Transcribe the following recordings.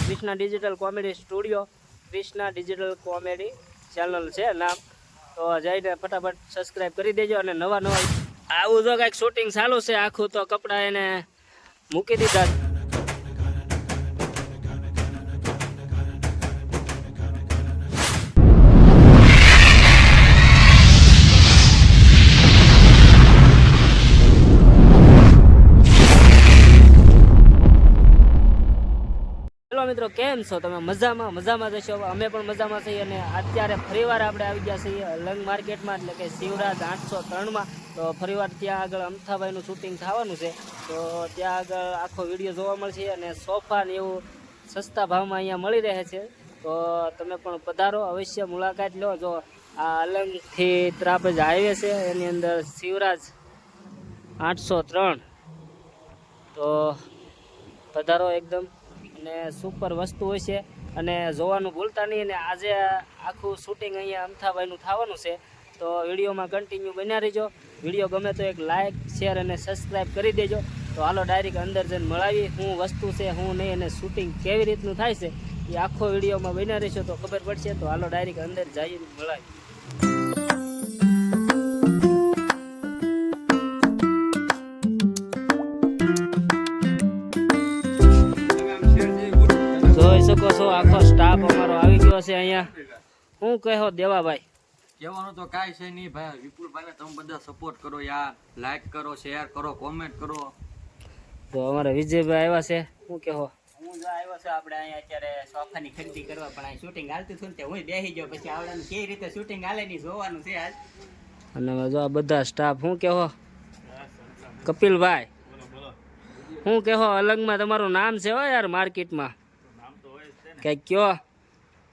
Krishna digital comedy studio, Krishna digital comedy channel છે નામ. તો જઈને ફટાફટ સબસ્ક્રાઈબ કરી દેજો. અને નવા આવું જો કંઈક શૂટિંગ ચાલુ છે આખું, તો કપડાં એને મૂકી દીધા. મિત્રો કેમ છો તમે? મજામાં જશો? અમે પણ મજામાં છીએ. અને અત્યારે ફરીવાર આપણે આવી ગયા છીએ અલંગ માર્કેટમાં, એટલે કે શિવરાજ 803માં. તો ફરીવાર ત્યાં આગળ અમથાભાઈનું શૂટિંગ થવાનું છે. તો ત્યાં આગળ આખો વિડીયો જોવા મળશે. અને સોફા ને એવું સસ્તા ભાવમાં અહીંયા મળી રહે છે. તો તમે પણ પધારો, અવશ્ય મુલાકાત લો. જો આ અલંગથી ત્રાપજ હાઈવે છે, એની અંદર શિવરાજ 803. તો પધારો એકદમ. અને સુપર વસ્તુ હોય છે, અને જોવાનું ભૂલતા નહીં. અને આજે આખું શૂટિંગ અહીંયા અમથાભાઈનું થવાનું છે. તો વિડીયોમાં કન્ટિન્યુ બન્યા રહીજો. વિડીયો ગમે તો એક લાઇક, શેર અને સબસ્ક્રાઈબ કરી દેજો. તો હાલો ડાયરેક્ટ અંદર જઈને મળાવી શું વસ્તુ છે, શું નહીં, અને શૂટિંગ કેવી રીતનું થાય છે એ આખો વિડીયોમાં બન્યા રહીશો તો ખબર પડશે. તો હાલો ડાયરેક્ટ અંદર જઈને મળાવી. જોઈ શકો છો આખો સ્ટાફ અમારો આવી ગયો છે અહીંયા. શું કહો દેવાભાઈ? કહેવાનું તો કાંઈ છે નહીં ભાઈ. વિપુલભાઈને તમે બધા સપોર્ટ કરો યાર, લાઈક કરો, શેર કરો, કોમેન્ટ કરો. તો અમારા વિજયભાઈ આવ્યા છે, શું કહો? હું જો આવ્યો છું આપણે અહીંયા અત્યારે સોફાની ખરીદી કરવા, પણ અહીં શૂટિંગ હાલતું હતું ને હું બેસી ગયો. પછી આવડાનું કેવી રીતે શૂટિંગ હાલે ની જોવાનું છે આજ. અને જો આ બધા સ્ટાફ શું કહો? કપિલભાઈ શું કહો? અલંગમાં તમારું નામ છે હો યાર માર્કેટમાં, કઈ કયો?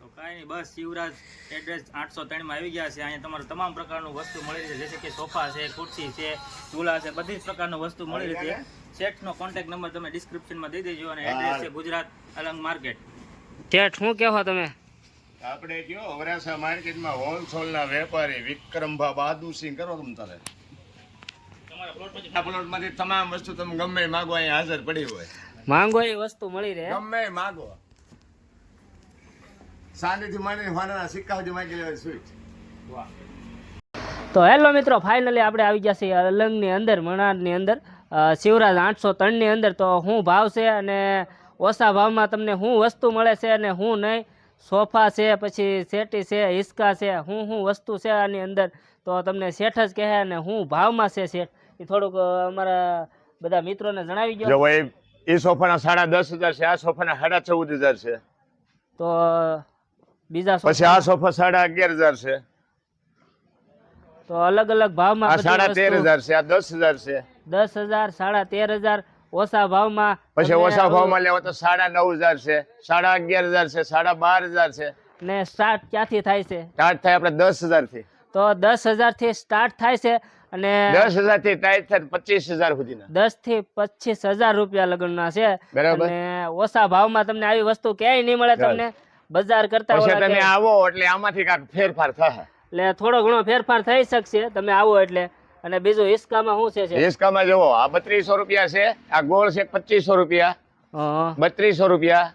તો કાંઈ નહીં, બસ શિવરાજ એડ્રેસ 803માં આવી ગયા છે. અહીંયા તમારે તમામ પ્રકારનું વસ્તુ મળી રહે છે, જેસે કે સોફા છે, ખુરશી છે, ચૂલા છે, બધી જ પ્રકારનું વસ્તુ મળી રહે છે. શેઠનો કોન્ટેક્ટ નંબર તમે ડિસ્ક્રિપ્શનમાં દઈ દેજો. અને એડ્રેસ છે ગુજરાત અલંગ માર્કેટ. શેઠ શું કહો તમે? આપણે કયો વરાસા માર્કેટમાં હોલસેલના વેપારી વિક્રમભા બહાદુરસિંહ કરો તમે તારે. તમારા પ્લોટમાંથી તમામ વસ્તુ તમે ગમે માગો અહીંયા હાજર પડી હોય. માંગો એ વસ્તુ મળી રહે, ગમે માગો. સાંજથી માંડીને ફાનાના સિક્કા સુધી માગી લેવા સ્વીટ. તો હેલો મિત્રો, ફાઇનલી આપણે આવી ગયા છીએ અલંગની અંદર, મણારની અંદર, શિવરાજ 803ની અંદર. તો શું ભાવ છે અને ઓછા ભાવમાં તમને શું વસ્તુ મળે છે અને શું નહીં. સોફા છે, પછી સેટી છે, હિસકા છે, શું વસ્તુ છે આની અંદર, તો તમને શેઠ જ કહે. અને શું ભાવમાં છે શેઠ એ થોડુંક અમારા બધા મિત્રોને જણાવી દો. જો ભાઈ એ સોફાના 10,500 છે, આ સોફાના 14,500 છે. તો બીજા પછી આ સોફા 11,500 છે. તો અલગ અલગ ભાવમાં આ 13,500 છે, આ 10,000 છે. 10,000, 13,500 ઓછા ભાવમાં. પછી ઓછા ભાવમાં લેવો તો 9,500 છે, 11,500 છે, 12,500 છે. ને સ્ટાર્ટ ક્યાંથી થાય છે? સ્ટાર્ટ થાય આપણે 10,000 થી. તો 10,000 થી સ્ટાર્ટ થાય છે. અને 10,000 થી ટાઈટ થાય 25,000 સુધીના. 10 થી 25,000 રૂપિયા લગનના છે. બરાબર. અને ઓછા ભાવમાં તમને આવી વસ્તુ ક્યાંય નહીં મળે તમને બજાર કરતા. પછી તમે આવો એટલે આમાંથી કાંઈક ફેરફાર થાય, એટલે થોડો ઘણો ફેરફાર થઈ શકશે તમે આવો એટલે. અને બીજું હિસકામાં શું છે? હિસકામાં જુઓ, આ 3200 રૂપિયા છે, આ ગોળ છે 2500 રૂપિયા, 3200 રૂપિયા,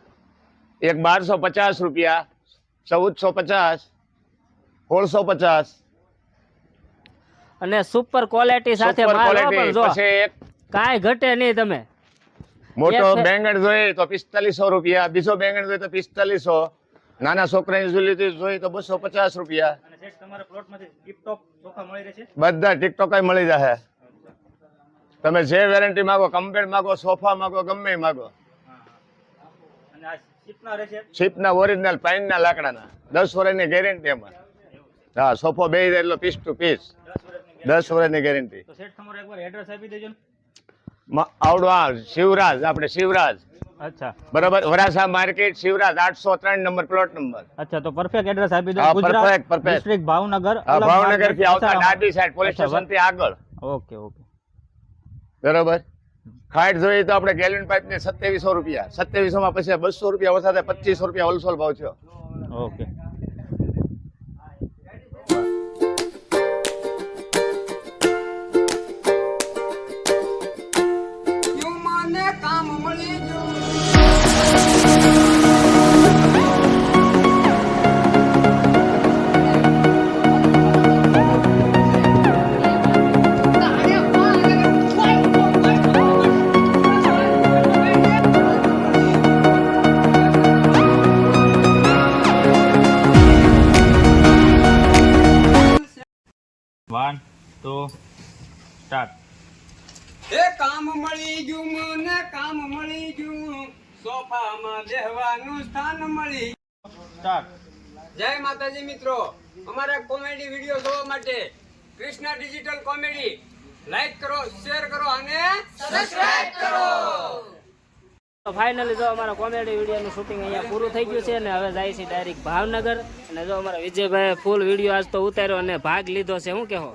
એક 1250 રૂપિયા, 1450, 1650. અને સુપર ક્વોલિટી સાથે માલ પણ જો પછી એક કાંઈ ઘટે નહીં. તમે મોટો બેંગણ જોઈએ તો 4500 રૂપિયા, બીજો બેંગણ જોઈએ તો 4500, નાના છોકરાની ઝૂલી જોઈએ તો 250 રૂપિયા. અને શેઠ તમારા પ્લોટમાંથી ટિપટોપ સોફા મળી રહે છે, બધા ટિકટોક મળી જશે. તમે જે વેરંટી માંગો, કમ્પ્લેટ માંગો, સોફા માંગો, ગમે માંગો. અને આ શીપના રહે છે, શીપના ઓરિજિનલ પાઇનના લાકડાના, 10 વર્ષની ગેરંટી એમાં. હા, સોફો બેહી જાય એટલો પીસ ટુ પીસ, 10 વર્ષની ગેરંટી. તો શેઠ તમારો એકવાર એડ્રેસ આપી દેજો ને. આવડો આ શિવરાજ, આપણે શિવરાજ, અચ્છા બરાબર, વરાસા market, Shivraj 803 number, plot number. અચ્છા, તો પરફેક્ટ એડ્રેસ આપી દો. હા, ગુજરાત perfect. ડિસ્ટ્રિક્ટ ભાવનગર, ભાવનગર થી આવતા ડાબી સાઈડ પોલીસ સ્ટેશન થી આગળ. ઓકે. બરાબર. ખાટ જોઈએ તો આપણે ગેલન પાઇપ ને 2700 રૂપિયા, 2700 માં પછી 200 રૂપિયા ઓછા થાય, 2500 રૂપિયા હોલસેલ ભાવ છે. ઓકે. કામ મળી ગયું મને કામ મળી ગયું સોફામાં બેહવાનું સ્થાન મળી સ્ટાર્ટ. જય માતાજી મિત્રો, અમારા કોમેડી વિડીયો જોવા માટે કૃષ્ણા ડિજિટલ કોમેડી લાઈક કરો, શેર કરો અને સબસ્ક્રાઇબ કરો. તો ફાઇનલી જો અમારા કોમેડી વિડીયોનું શૂટિંગ અહીંયા પૂરું થઈ ગયું છે અને હવે જાય છે ડાયરેક્ટ ભાવનગર. અને જો અમારા વિજયભાઈ ફૂલ વિડીયો આજ તો ઉતાર્યો અને ભાગ લીધો છે. શું કહેવો?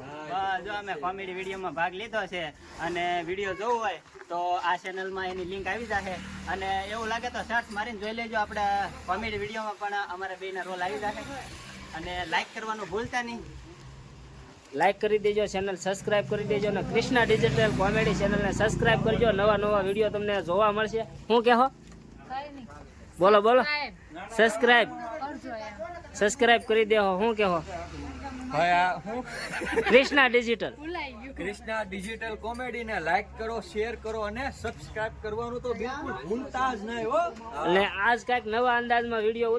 જો અમે કોમેડી વિડીયોમાં ભાગ લીધો છે અને વિડીયો જોવો હોય તો આ ચેનલમાં એની લિંક આવી જશે અને એવું લાગે તો સર્ચ મારીને જોઈ લેજો. આપણે કોમેડી વિડીયોમાં પણ અમારા બેના રોલ આવી જશે અને લાઈક કરવાનું ભૂલતા નહીં. લાઈક કરી દેજો, ચેનલ સબસ્ક્રાઇબ કરી દેજો અને કૃષ્ણા ડિજિટલ કોમેડી ચેનલને સબસ્ક્રાઇબ કરજો. નવા નવા વિડીયો તમને જોવા મળશે. શું કહેવો? બોલો બોલો. સબસ્ક્રાઇબ કરી દેવો. શું કહેવો? Krishna digital Krishna digital comedy ને લાઈક કરો, શેર કરો અને સબસ્ક્રાઇબ કરવાનું તો બિલકુલ ભૂલતા જ નહીં હો. અને આજ કાંઈક નવા અંદાજમાં વિડીયો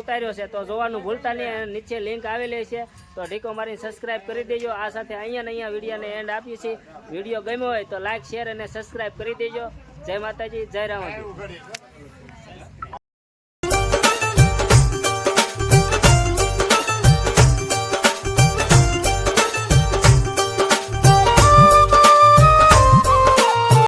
ઉતાર્યો છે તો જોવાનું ભૂલતા નહીં. અને નીચે લિંક આવેલી છે તો ઢીકો મારીને સબસ્ક્રાઇબ કરી દેજો. આ સાથે અહીંયા ને અહીંયા વિડીયોને એન્ડ આપીએ છીએ. વિડીયો ગમ્યો હોય તો લાઈક, શેર અને સબસ્ક્રાઇબ કરી દેજો. જય માતાજી, જય રામાજી.